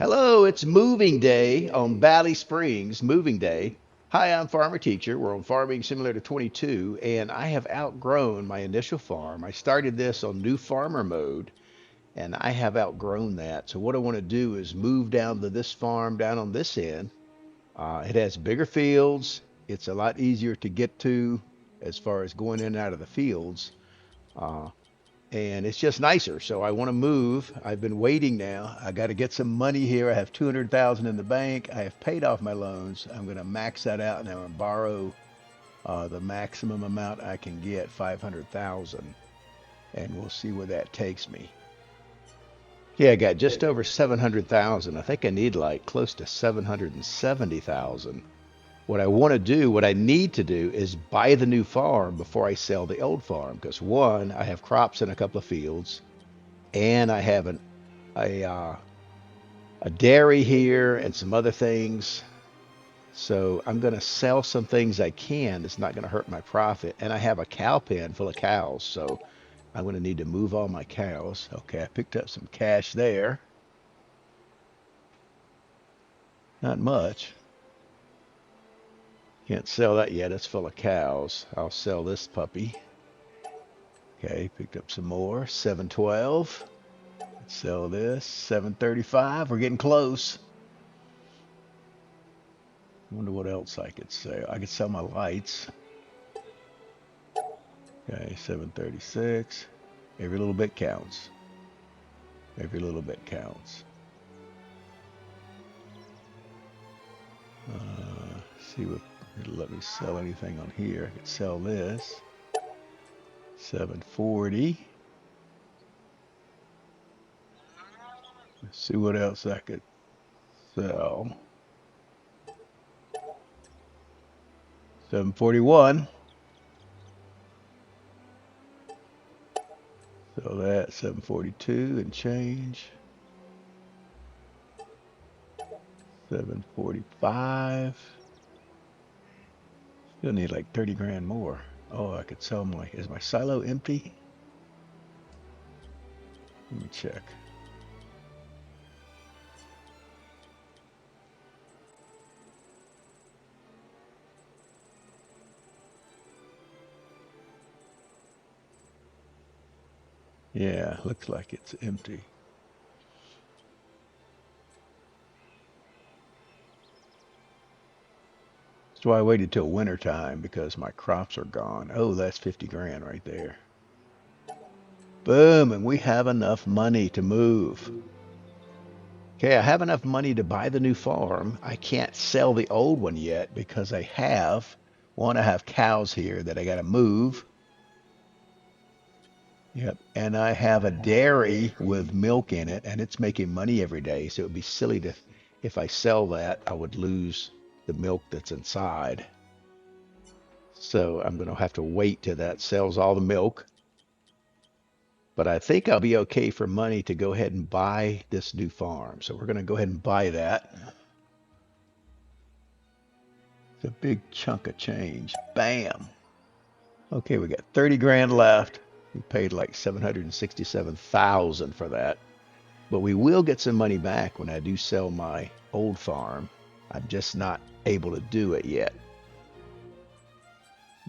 Hello, it's moving day on Bally Springs, moving day. Hi, I'm Farmer Teacher. We're on Farming Simulator 22, and I have outgrown my initial farm. I started this on new farmer mode, and I have outgrown that. So what I want to do is move down to this farm down on this end. It has bigger fields. It's a lot easier to get to as far as going in and out of the fields. Uh, and it's just nicer. So I want to move. I've been waiting now. I got to get some money here. I have 200,000 in the bank. I have paid off my loans. I'm going to max that out and I'm going to borrow the maximum amount I can get, 500,000, and we'll see where that takes me. Yeah, I got just over 700,000. I think I need like close to 770,000. What I want to do, what I need to do is buy the new farm before I sell the old farm. Because one, I have crops in a couple of fields, and I have a uh, a dairy here and some other things. So I'm going to sell some things I can. It's not going to hurt my profit. And I have a cow pen full of cows, so I'm going to need to move all my cows. Okay, I picked up some cash there. Not much. Can't sell that yet. It's full of cows. I'll sell this puppy. Okay, picked up some more. 712. Sell this. 735. We're getting close. Wonder what else I could sell. I could sell my lights. Okay, 736. Every little bit counts. Every little bit counts. See what it'll let me sell anything on here. I could sell this. 740. Let's see what else I could sell. 741. So that 742 and change. 745. Still need like 30 grand more. Oh, I could sell my, is my silo empty? Let me check. Yeah, looks like it's empty. That's why I waited till winter time, because my crops are gone. Oh, that's 50 grand right there. Boom, and we have enough money to move. Okay, I have enough money to buy the new farm. I can't sell the old one yet because I have cows here that I got to move. Yep, and I have a dairy with milk in it, and it's making money every day. So it would be silly to, if I sell that, I would lose the milk that's inside. So I'm going to have to wait till that sells all the milk. But I think I'll be okay for money to go ahead and buy this new farm. So we're going to go ahead and buy that. It's a big chunk of change. Bam. Okay, we got 30 grand left. We paid like 767,000 for that. But we will get some money back when I do sell my old farm. I'm just not able to do it yet.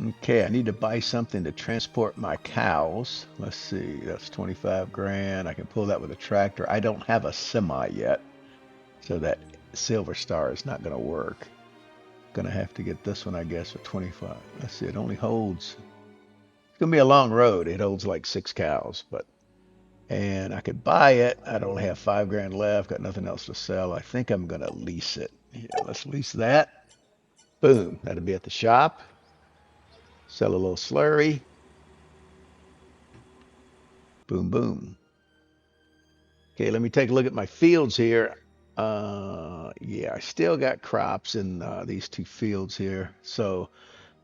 Okay, I need to buy something to transport my cows. Let's see, that's 25 grand. I can pull that with a tractor. I don't have a semi yet, so that Silver Star is not going to work. Gonna have to get this one, I guess, for 25. Let's see, it only holds, it's gonna be a long road. It holds like 6 cows, but, and I could buy it. I don't have 5 grand left, got nothing else to sell. I think I'm gonna lease it. Yeah, let's lease that. Boom, that'll be at the shop. Sell a little slurry. Boom, boom. Okay, let me take a look at my fields here. Yeah, I still got crops in these 2 fields here. So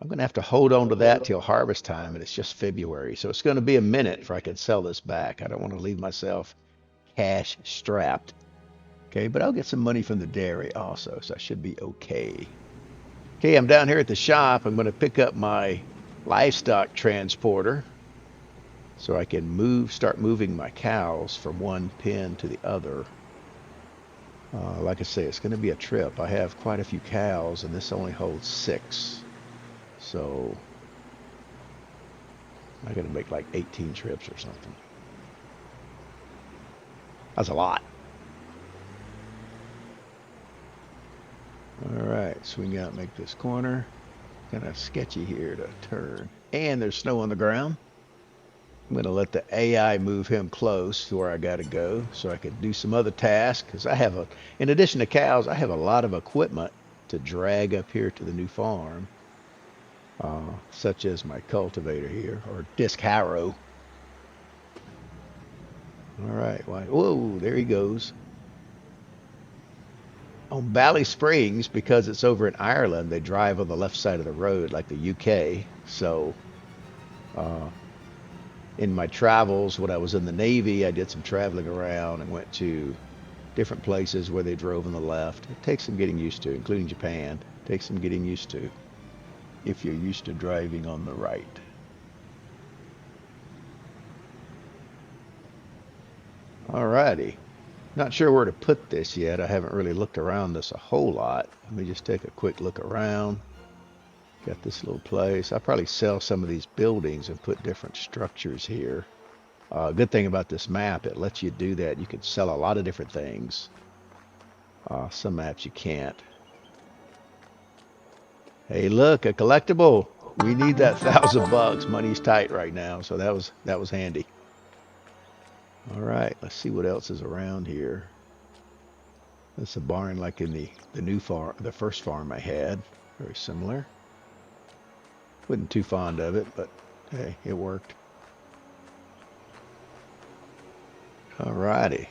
I'm going to have to hold on to that till harvest time, and it's just February. So it's going to be a minute before I can sell this back. I don't want to leave myself cash strapped. Okay, but I'll get some money from the dairy also, so I should be okay. Okay, I'm down here at the shop. I'm going to pick up my livestock transporter so I can start moving my cows from one pen to the other. Like I say, it's going to be a trip. I have quite a few cows, and this only holds 6. So I got to make like 18 trips or something. That's a lot. All right, swing out, make this corner. Kind of sketchy here to turn. And there's snow on the ground. I'm going to let the AI move him close to where I got to go so I could do some other tasks. Because in addition to cows, I have a lot of equipment to drag up here to the new farm, such as my cultivator here, or disc harrow. All right, whoa, there he goes. On Bally Springs, because it's over in Ireland, they drive on the left side of the road like the UK. So uh, in my travels, when I was in the Navy, I did some traveling around and went to different places where they drove on the left. It takes some getting used to, including Japan. It takes some getting used to if you're used to driving on the right. Alrighty. Not sure where to put this yet. I haven't really looked around this a whole lot. Let me just take a quick look around. Got this little place. I'll probably sell some of these buildings and put different structures here. Good thing about this map, it lets you do that. You can sell a lot of different things. Some maps you can't. Hey, look, a collectible. We need that $1,000. Money's tight right now, so that was handy. All right, let's see what else is around here. That's a barn like in the new farm, the first farm I had. Very similar. Wasn't too fond of it, but hey, it worked. All righty.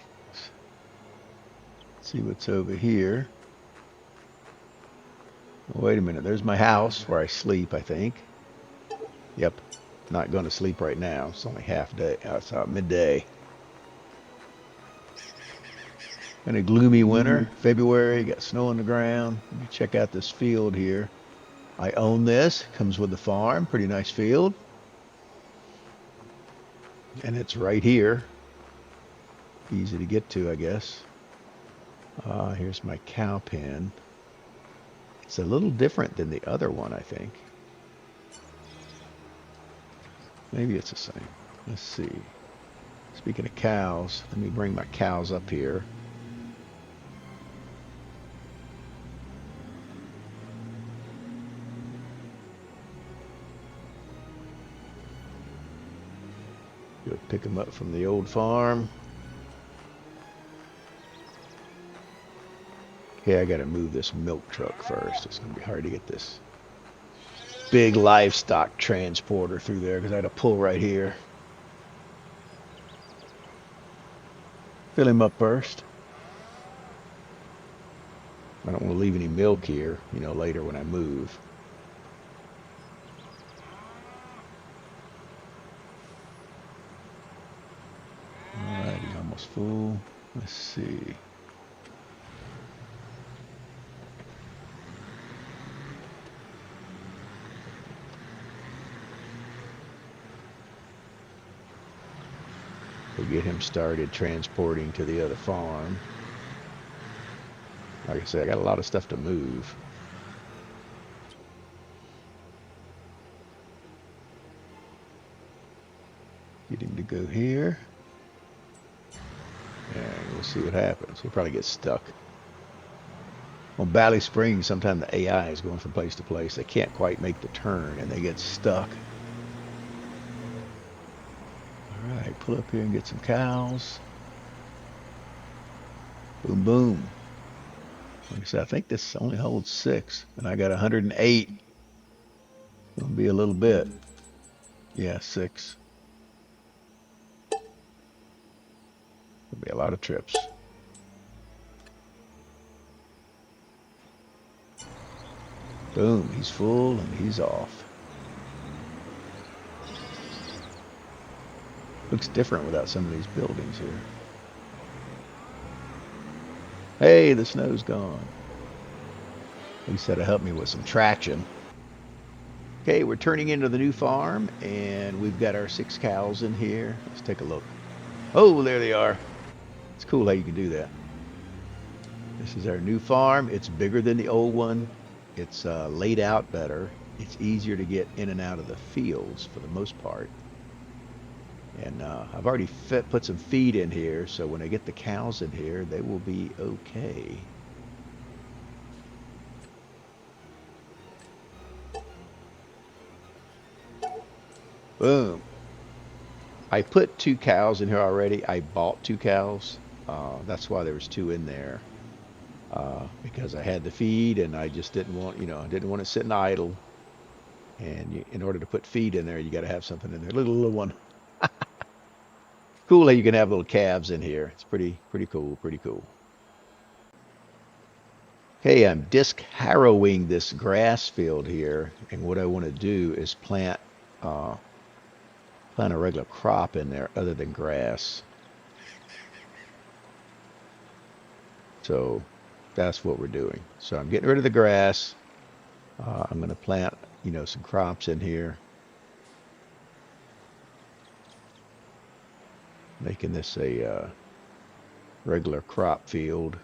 Let's see what's over here. Wait a minute, there's my house where I sleep, I think. Yep, not going to sleep right now. It's only half day. It's midday. In a gloomy winter, February, got snow on the ground. Let me check out this field here. I own this, comes with the farm, pretty nice field. And it's right here. Easy to get to, I guess. Here's my cow pen. It's a little different than the other one, I think. Maybe it's the same. Let's see. Speaking of cows, let me bring my cows up here. Go pick them up from the old farm. Okay, I gotta move this milk truck first. It's gonna be hard to get this big livestock transporter through there because I had to pull right here. Fill him up first. I don't want to leave any milk here, later when I move. Alright, he's almost full. Let's see. We'll get him started transporting to the other farm. Like I said, I got a lot of stuff to move. Get him to go here. And we'll see what happens. He'll probably get stuck. On Bally Springs, sometimes the AI is going from place to place. They can't quite make the turn and they get stuck. Alright, pull up here and get some cows. Boom, boom. Like I said, I think this only holds 6, and I got 108. It'll be a little bit. Yeah, 6. It'll be a lot of trips. Boom, he's full and he's off. Looks different without some of these buildings here. Hey, the snow's gone. At least that'll help me with some traction. Okay, we're turning into the new farm, and we've got our 6 cows in here. Let's take a look. Oh, there they are. It's cool how you can do that. This is our new farm. It's bigger than the old one. It's laid out better. It's easier to get in and out of the fields for the most part. And I've already put some feed in here, so when I get the cows in here, they will be okay. Boom. I put 2 cows in here already. I bought 2 cows. That's why there was 2 in there. Because I had the feed and I just didn't want, I didn't want it sitting idle. And in order to put feed in there, you got to have something in there. Little one. Cool how you can have little calves in here. It's pretty cool, pretty cool. Okay, I'm disc harrowing this grass field here, and what I want to do is uh, plant a regular crop in there other than grass. So that's what we're doing. So I'm getting rid of the grass. I'm going to plant, some crops in here, making this a regular crop field.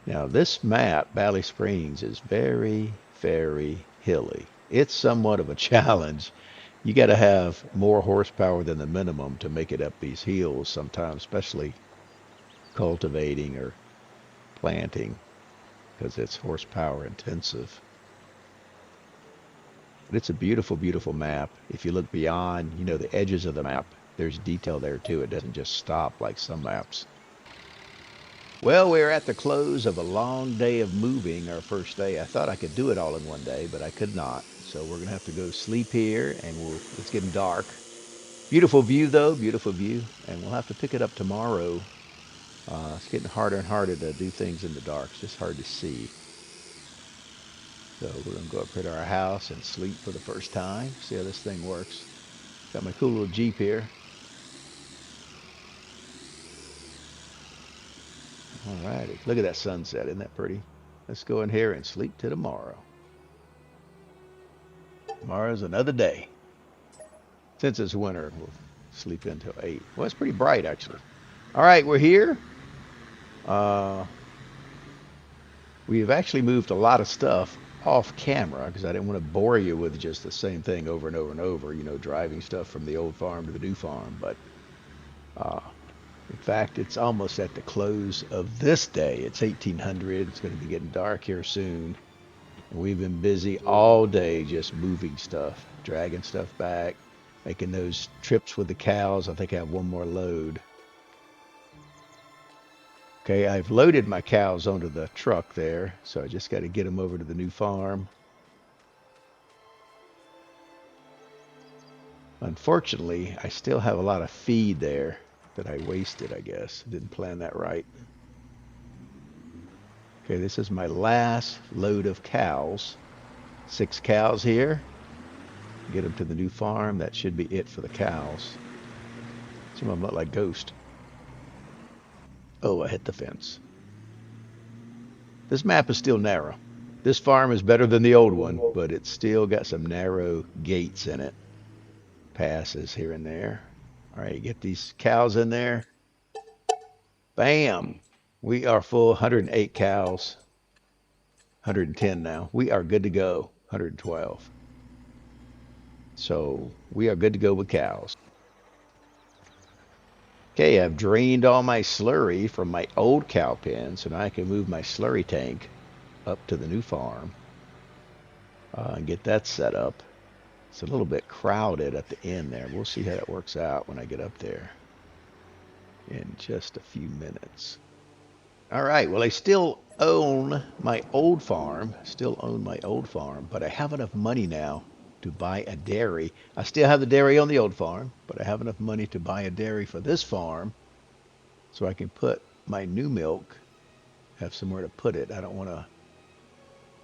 Now this map, Bally Springs, is very, very hilly. It's somewhat of a challenge. You got to have more horsepower than the minimum to make it up these hills sometimes, especially cultivating or planting, because it's horsepower intensive. But it's a beautiful, beautiful map. If you look beyond, the edges of the map, there's detail there too. It doesn't just stop like some maps. Well, we're at the close of a long day of moving, our first day. I thought I could do it all in one day, but I could not. So we're gonna have to go sleep here, and it's getting dark. Beautiful view though, beautiful view, and we'll have to pick it up tomorrow. It's getting harder and harder to do things in the dark. It's just hard to see. So we're gonna go up here to our house and sleep for the first time. See how this thing works. Got my cool little Jeep here. All righty, look at that sunset, isn't that pretty? Let's go in here and sleep till tomorrow. Tomorrow's another day. Since it's winter, we'll sleep until 8. Well, it's pretty bright actually. All right, we're here. We've actually moved a lot of stuff off camera because I didn't want to bore you with just the same thing over and over and over, driving stuff from the old farm to the new farm. But in fact, it's almost at the close of this day. It's 1800. It's going to be getting dark here soon. And we've been busy all day just moving stuff, dragging stuff back, making those trips with the cows. I think I have one more load. Okay, I've loaded my cows onto the truck there, so I just got to get them over to the new farm. Unfortunately, I still have a lot of feed there that I wasted, I guess. Didn't plan that right. Okay, this is my last load of cows. 6 cows here. Get them to the new farm. That should be it for the cows. Some of them look like ghosts. Oh, I hit the fence. This map is still narrow. This farm is better than the old one, but it's still got some narrow gates in it. Passes here and there. All right, get these cows in there. Bam! We are full, 108 cows. 110 now. We are good to go. 112. So we are good to go with cows. Okay, I've drained all my slurry from my old cow pen, so now I can move my slurry tank up to the new farm and get that set up. It's a little bit crowded at the end there. We'll see how that works out when I get up there in just a few minutes. All right, well, I still own my old farm, but I have enough money now to buy a dairy. I still have the dairy on the old farm, but I have enough money to buy a dairy for this farm so I can put my new milk, have somewhere to put it. I don't want to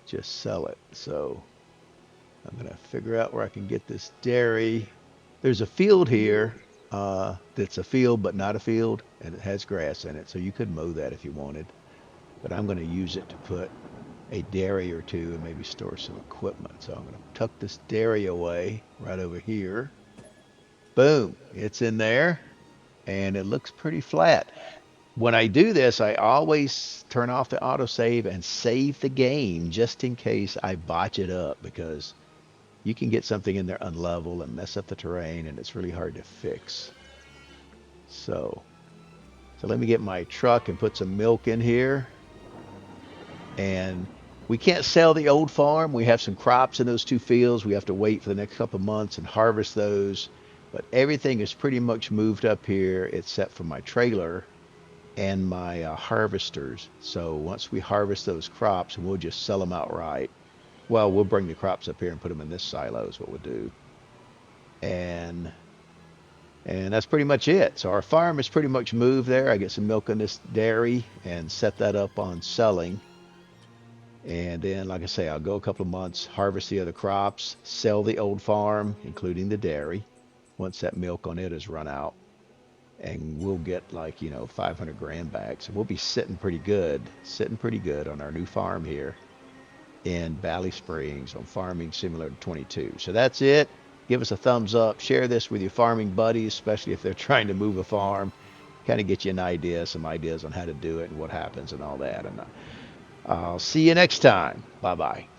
just sell it. So I'm going to figure out where I can get this dairy. There's a field here that's a field but not a field, and it has grass in it, so you could mow that if you wanted. But I'm going to use it to put a dairy or two and maybe store some equipment. So I'm going to tuck this dairy away right over here. Boom, it's in there. and it looks pretty flat. When I do this, I always turn off the autosave and save the game just in case I botch it up, because you can get something in there unlevel and mess up the terrain, and it's really hard to fix. So, so let me get my truck and put some milk in here. And we can't sell the old farm. We have some crops in those two fields. We have to wait for the next couple of months and harvest those. But everything is pretty much moved up here except for my trailer and my harvesters. So once we harvest those crops, we'll just sell them outright. Well, we'll bring the crops up here and put them in this silo is what we'll do. And and that's pretty much it. So our farm is pretty much moved there. I get some milk in this dairy and set that up on selling. And then, like I say, I'll go a couple of months, harvest the other crops, sell the old farm, including the dairy, once that milk on it is run out. And we'll get like, 500 grand back. So we'll be sitting pretty good on our new farm here in Bally Springs on Farming Simulator 22. So that's it. Give us a thumbs up. Share this with your farming buddies, especially if they're trying to move a farm. Kind of get you an idea, some ideas on how to do it and what happens and all that. And I'll see you next time. Bye bye.